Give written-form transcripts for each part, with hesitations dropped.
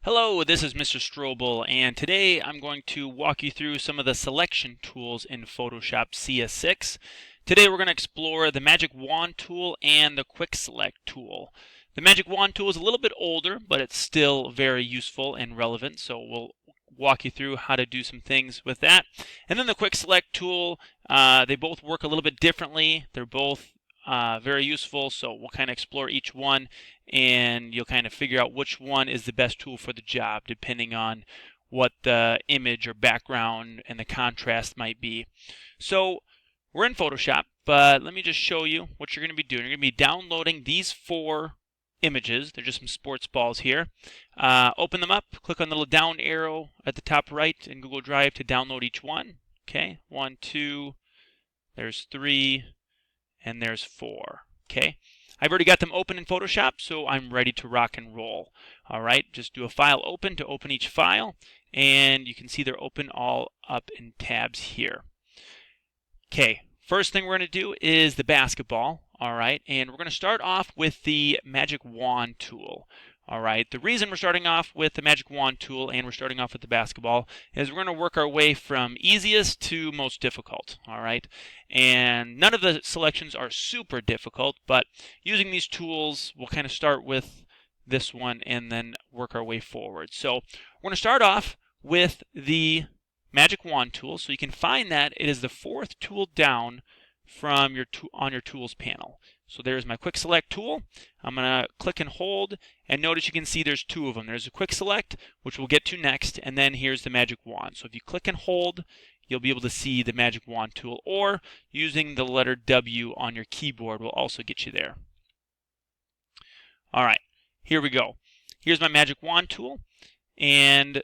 Hello, this is Mr. Strobel, and today I'm going to walk you through some of the selection tools in Photoshop CS6. Today we're going to explore the Magic Wand tool and the Quick Select tool. The Magic Wand tool is a little bit older, but it's still very useful and relevant, so we'll walk you through how to do some things with that. And then the Quick Select tool, they both work a little bit differently. They're both very useful, so we'll kind of explore each one and you'll kind of figure out which one is the best tool for the job depending on what the image or background and the contrast might be. So we're in Photoshop, but let me just show you what you're going to be doing. You're going to be downloading these 4 images. They're just some sports balls here. Open them up, click on the little down arrow at the top right in Google Drive to download each one. Okay, 1, 2, there's 3, and there's 4. Okay, I've already got them open in Photoshop, so I'm ready to rock and roll. All right, just do a file open to open each file, and you can see they're open all up in tabs here. Okay, first thing we're going to do is the basketball. All right, and we're going to start off with the Magic Wand tool. All right, the reason we're starting off with the Magic Wand tool and we're starting off with the basketball is we're going to work our way from easiest to most difficult. All right, and none of the selections are super difficult, but using these tools, we'll kind of start with this one and then work our way forward. So we're going to start off with the Magic Wand tool. So you can find that it is the 4th tool down from on your tools panel. So there's my quick select tool. I'm going to click and hold, and notice you can see there's 2 of them. There's a quick select, which we'll get to next, and then here's the Magic Wand. So if you click and hold, you'll be able to see the Magic Wand tool, or using the letter W on your keyboard will also get you there. All right, here we go. Here's my Magic Wand tool, and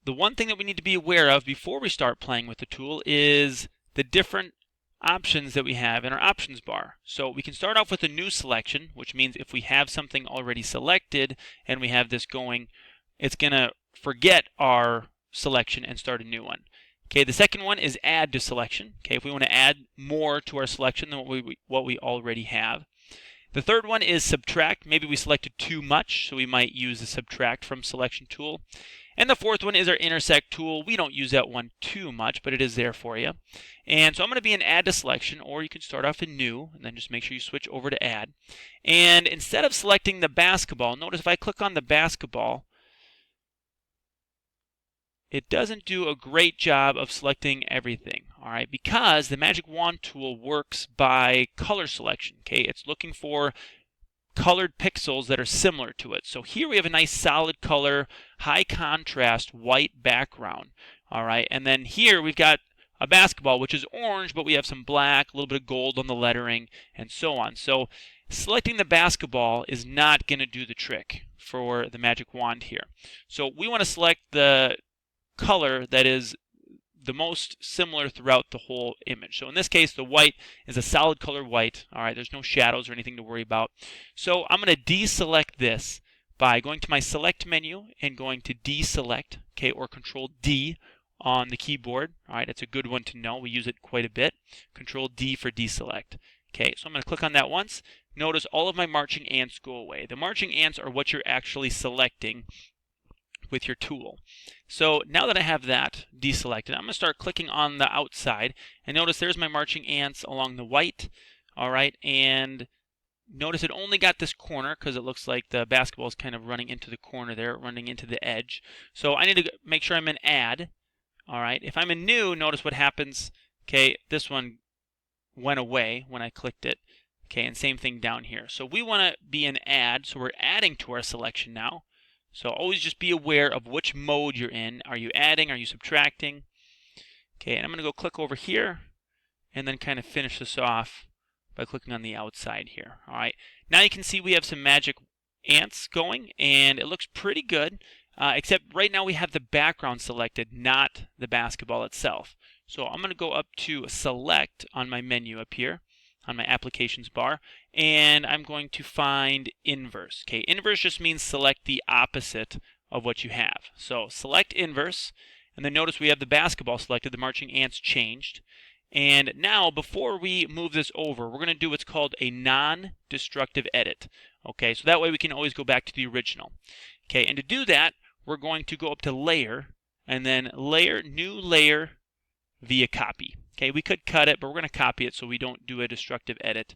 the one thing that we need to be aware of before we start playing with the tool is the different options that we have in our options bar. So we can start off with a new selection, which means if we have something already selected and we have this going, it's going to forget our selection and start a new one. Okay, the second one is add to selection. Okay, if we want to add more to our selection than what we already have. The third one is subtract. Maybe we selected too much, so we might use the subtract from selection tool. And the fourth one is our intersect tool. We don't use that one too much, but it is there for you. And so I'm going to be in add to selection, or you can start off in new, and then just make sure you switch over to add. And instead of selecting the basketball, notice if I click on the basketball, it doesn't do a great job of selecting everything, all right, because the Magic Wand tool works by color selection. Okay, it's looking for colored pixels that are similar to it. So here we have a nice solid color, high contrast, white background. All right, and then here we've got a basketball, which is orange, but we have some black, a little bit of gold on the lettering, and so on. So selecting the basketball is not going to do the trick for the Magic Wand here. So we want to select the color that is the most similar throughout the whole image. So in this case, the white is a solid color white. All right, there's no shadows or anything to worry about. So I'm going to deselect this by going to my select menu and going to deselect, okay, or Control D on the keyboard. All right, it's a good one to know. We use it quite a bit. Control D for deselect. Okay, so I'm going to click on that once. Notice all of my marching ants go away. The marching ants are what you're actually selecting with your tool. So now that I have that deselected, I'm going to start clicking on the outside, and notice there's my marching ants along the white. All right, and notice it only got this corner because it looks like the basketball is kind of running into the corner there, running into the edge. So I need to make sure I'm in add. All right, if I'm in new, notice what happens. Okay, this one went away when I clicked it. Okay, and same thing down here. So we want to be in add, so we're adding to our selection now. So always just be aware of which mode you're in. Are you adding? Are you subtracting? Okay, and I'm going to go click over here and then kind of finish this off by clicking on the outside here. All right, now you can see we have some magic ants going, and it looks pretty good, except right now we have the background selected, not the basketball itself. So I'm going to go up to select on my menu up here on my applications bar, and I'm going to find inverse. Okay, inverse just means select the opposite of what you have. So select inverse, and then notice we have the basketball selected, the marching ants changed. And now before we move this over, we're going to do what's called a non-destructive edit. Okay, so that way we can always go back to the original. Okay, and to do that, we're going to go up to Layer, and then Layer, New Layer via Copy. Okay, we could cut it, but we're going to copy it so we don't do a destructive edit.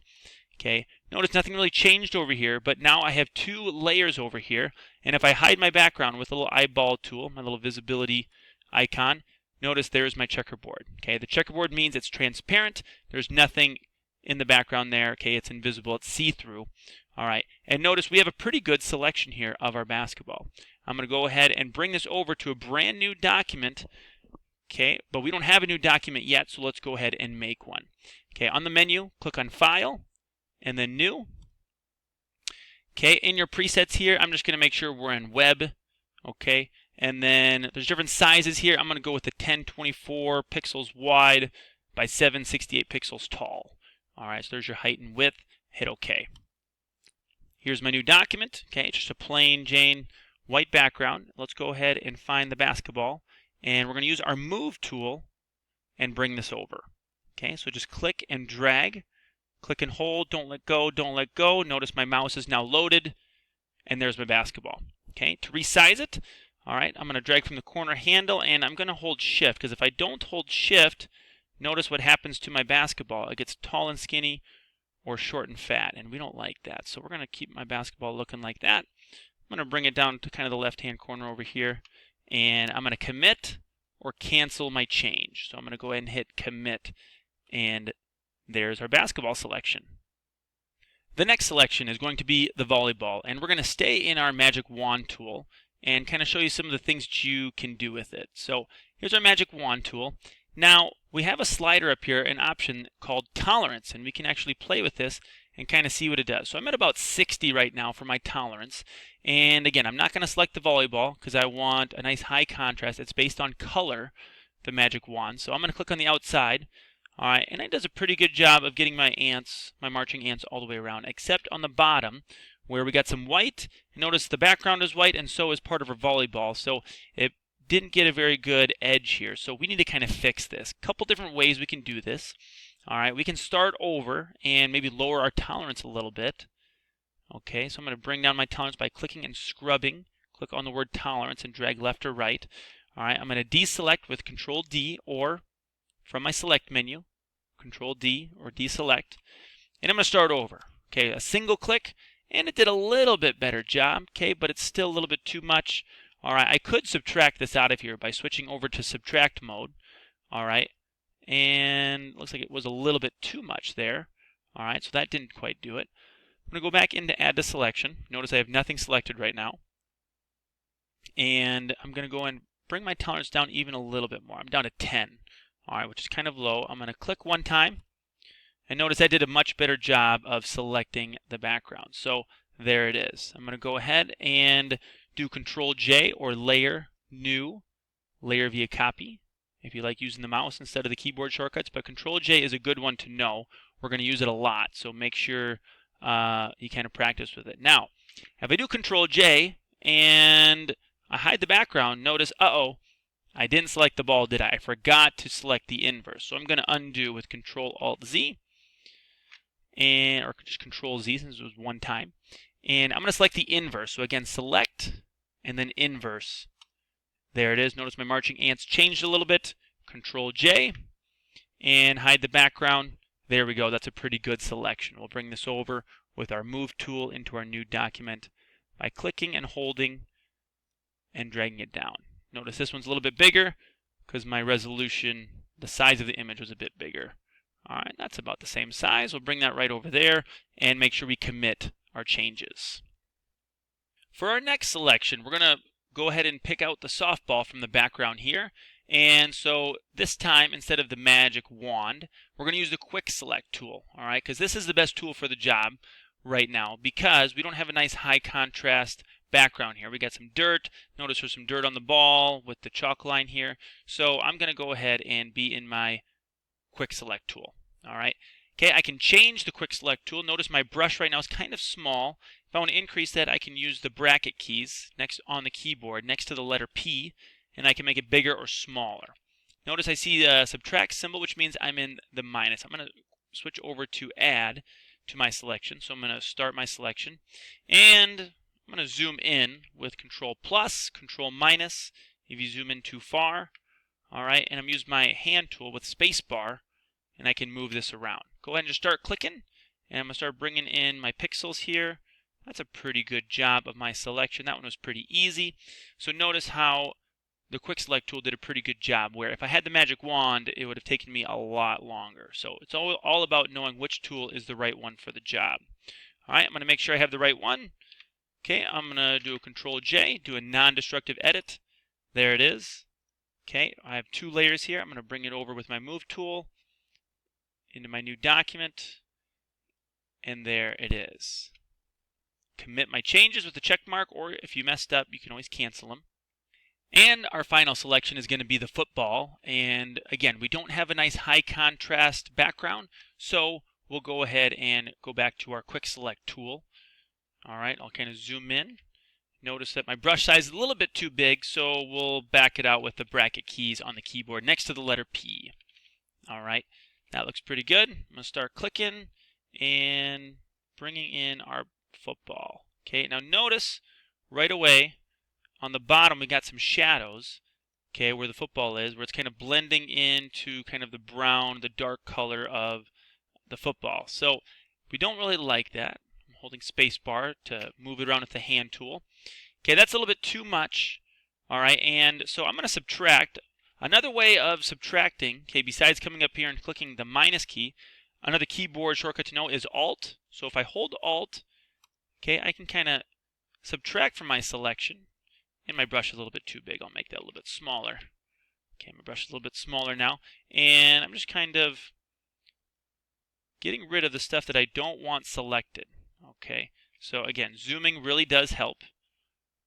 Okay, notice nothing really changed over here, but now I have two layers over here, and if I hide my background with a little eyeball tool, my little visibility icon, notice there's my checkerboard. Okay, the checkerboard means it's transparent, there's nothing in the background there. Okay, it's invisible, it's see-through. All right, and notice we have a pretty good selection here of our basketball. I'm going to go ahead and bring this over to a brand new document. Okay, but we don't have a new document yet, so let's go ahead and make one. Okay, on the menu, click on File, and then New. Okay, in your presets here, I'm just going to make sure we're in Web. Okay, and then there's different sizes here. I'm going to go with the 1024 pixels wide by 768 pixels tall. All right, so there's your height and width. Hit OK. Here's my new document. Okay, it's just a plain Jane white background. Let's go ahead and find the basketball, and we're going to use our Move tool and bring this over. Okay, so just click and drag. Click and hold, don't let go, don't let go. Notice my mouse is now loaded, and there's my basketball. Okay, to resize it, all right, I'm going to drag from the corner handle, and I'm going to hold Shift, because if I don't hold Shift, notice what happens to my basketball. It gets tall and skinny or short and fat, and we don't like that. So we're going to keep my basketball looking like that. I'm going to bring it down to kind of the left-hand corner over here, and I'm going to commit or cancel my change. So I'm going to go ahead and hit Commit, and there's our basketball selection. The next selection is going to be the volleyball, and we're going to stay in our magic wand tool and kind of show you some of the things that you can do with it. So here's our magic wand tool. Now we have a slider up here, an option called tolerance, and we can actually play with this and kind of see what it does. So I'm at about 60 right now for my tolerance, and again, I'm not going to select the volleyball because I want a nice high contrast. It's based on color, the magic wand. So I'm going to click on the outside. All right, and it does a pretty good job of getting my ants, my marching ants, all the way around, except on the bottom where we got some white. Notice the background is white, and so is part of our volleyball, so it didn't get a very good edge here. So we need to kind of fix this. A couple different ways we can do this. All right, we can start over and maybe lower our tolerance a little bit. Okay, so I'm going to bring down my tolerance by clicking and scrubbing. Click on the word tolerance and drag left or right. All right, I'm going to deselect with Control D, or from my select menu, Control D or deselect, and I'm going to start over. Okay, a single click, and it did a little bit better job, okay, but it's still a little bit too much. All right, I could subtract this out of here by switching over to subtract mode. All right, and looks like it was a little bit too much there. All right, so that didn't quite do it. I'm going to go back into add to selection. Notice I have nothing selected right now, and I'm going to go and bring my tolerance down even a little bit more. I'm down to 10. All right, which is kind of low. I'm going to click one time, and notice I did a much better job of selecting the background. So there it is. I'm going to go ahead and do Control J or Layer, New, Layer via Copy, if you like using the mouse instead of the keyboard shortcuts. But Control J is a good one to know. We're going to use it a lot, so make sure you kind of practice with it. Now, if I do Control J and I hide the background, notice, I didn't select the ball, did I? I forgot to select the inverse. So I'm going to undo with Control-Alt-Z, or just Control-Z since it was one time. And I'm going to select the inverse. So again, select and then inverse. There it is. Notice my marching ants changed a little bit. Control-J and hide the background. There we go. That's a pretty good selection. We'll bring this over with our Move tool into our new document by clicking and holding and dragging it down. Notice this one's a little bit bigger because my resolution, the size of the image was a bit bigger. All right, that's about the same size. We'll bring that right over there and make sure we commit our changes. For our next selection, we're going to go ahead and pick out the softball from the background here. And so this time, instead of the magic wand, we're going to use the quick select tool, all right, because this is the best tool for the job right now because we don't have a nice high contrast background here. We got some dirt. Notice there's some dirt on the ball with the chalk line here. So I'm going to go ahead and be in my quick select tool. All right. Okay, I can change the quick select tool. Notice my brush right now is kind of small. If I want to increase that, I can use the bracket keys next on the keyboard next to the letter P, and I can make it bigger or smaller. Notice I see the subtract symbol, which means I'm in the minus. I'm going to switch over to add to my selection. So I'm going to start my selection, and I'm going to zoom in with Control plus, Control minus if you zoom in too far. All right, and I'm using my hand tool with space bar, and I can move this around. Go ahead and just start clicking, and I'm going to start bringing in my pixels here. That's a pretty good job of my selection. That one was pretty easy. So notice how the quick select tool did a pretty good job, where if I had the magic wand, it would have taken me a lot longer. So it's all about knowing which tool is the right one for the job. All right, I'm going to make sure I have the right one. Okay, I'm going to do a Control J, do a non-destructive edit. There it is. Okay, I have two layers here. I'm going to bring it over with my move tool into my new document, and there it is. Commit my changes with a check mark, or if you messed up, you can always cancel them. And our final selection is going to be the football. And again, we don't have a nice high contrast background, so we'll go ahead and go back to our quick select tool. All right, I'll kind of zoom in. Notice that my brush size is a little bit too big, so we'll back it out with the bracket keys on the keyboard next to the letter P. All right, that looks pretty good. I'm going to start clicking and bringing in our football. Okay, now notice right away on the bottom we got some shadows, okay, where the football is, where it's kind of blending into kind of the brown, the dark color of the football. So we don't really like that. I'm holding space bar to move it around with the hand tool. Okay, that's a little bit too much. All right, and so I'm going to subtract. Another way of subtracting, okay, besides coming up here and clicking the minus key, another keyboard shortcut to know is Alt. So if I hold Alt, okay, I can kind of subtract from my selection. And my brush is a little bit too big. I'll make that a little bit smaller. Okay, my brush is a little bit smaller now. And I'm just kind of getting rid of the stuff that I don't want selected. Okay, so again, zooming really does help.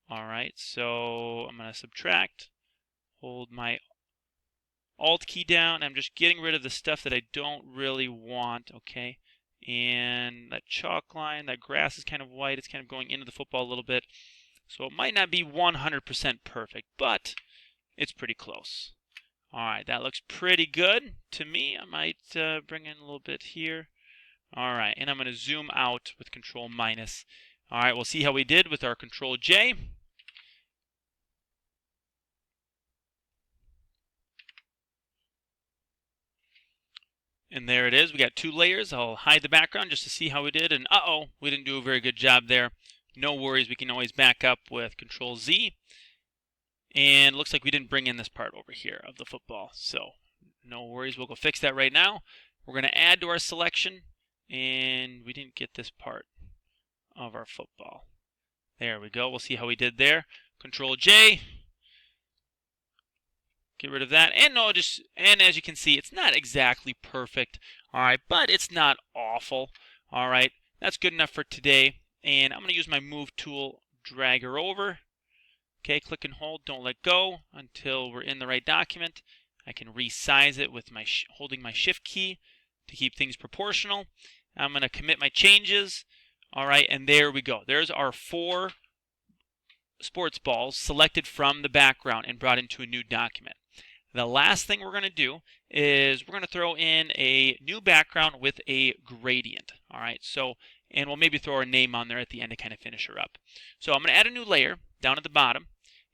All right, so I'm going to subtract, hold my Alt key down. I'm just getting rid of the stuff that I don't really want, okay? And that chalk line, that grass is kind of white. It's kind of going into the football a little bit. So it might not be 100% perfect, but it's pretty close. All right, that looks pretty good to me. I might bring in a little bit here. All right, and I'm going to zoom out with Control minus. All right, we'll see how we did with our Control J. And there it is. We got two layers. I'll hide the background just to see how we did. And uh-oh, we didn't do a very good job there. No worries, we can always back up with Control Z. And looks like we didn't bring in this part over here of the football. So no worries, we'll go fix that right now. We're going to add to our selection. And we didn't get this part of our football. There we go. We'll see how we did there. Control J. Get rid of that. And as you can see, it's not exactly perfect. All right, but it's not awful. All right, that's good enough for today. And I'm going to use my move tool, drag her over. Okay, click and hold, don't let go until we're in the right document. I can resize it with my holding my shift key to keep things proportional. I'm going to commit my changes. All right, and there we go. There's our 4 sports balls selected from the background and brought into a new document. The last thing we're going to do is we're going to throw in a new background with a gradient. All right, so, and we'll maybe throw our name on there at the end to kind of finish her up. So I'm going to add a new layer down at the bottom,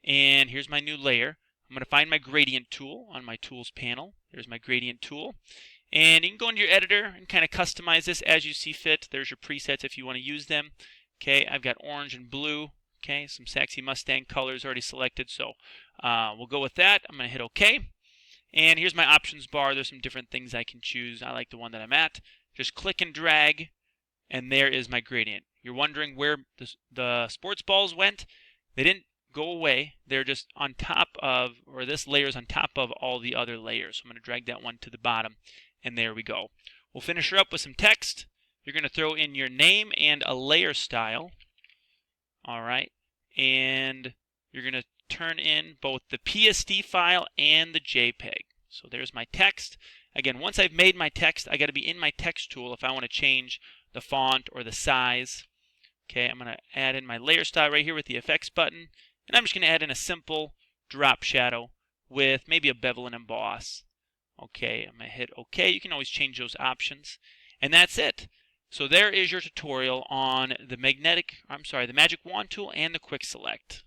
and here's my new layer. I'm going to find my gradient tool on my tools panel. There's my gradient tool. And you can go into your editor and kind of customize this as you see fit. There's your presets if you want to use them. Okay, I've got orange and blue. Okay, some sexy Mustang colors already selected, so we'll go with that. I'm going to hit OK. And here's my options bar. There's some different things I can choose. I like the one that I'm at. Just click and drag, and there is my gradient. You're wondering where the sports balls went? They didn't go away. They're just on top of, or this layer is on top of all the other layers. So I'm going to drag that one to the bottom, and there we go. We'll finish her up with some text. You're going to throw in your name and a layer style. All right, and you're going to turn in both the PSD file and the JPEG. So there's my text. Again, once I've made my text, I got to be in my text tool if I want to change the font or the size. Okay, I'm going to add in my layer style right here with the effects button, and I'm just going to add in a simple drop shadow with maybe a bevel and emboss. Okay, I'm going to hit OK. You can always change those options, and that's it. So there is your tutorial on the Magic Wand tool and the Quick Select.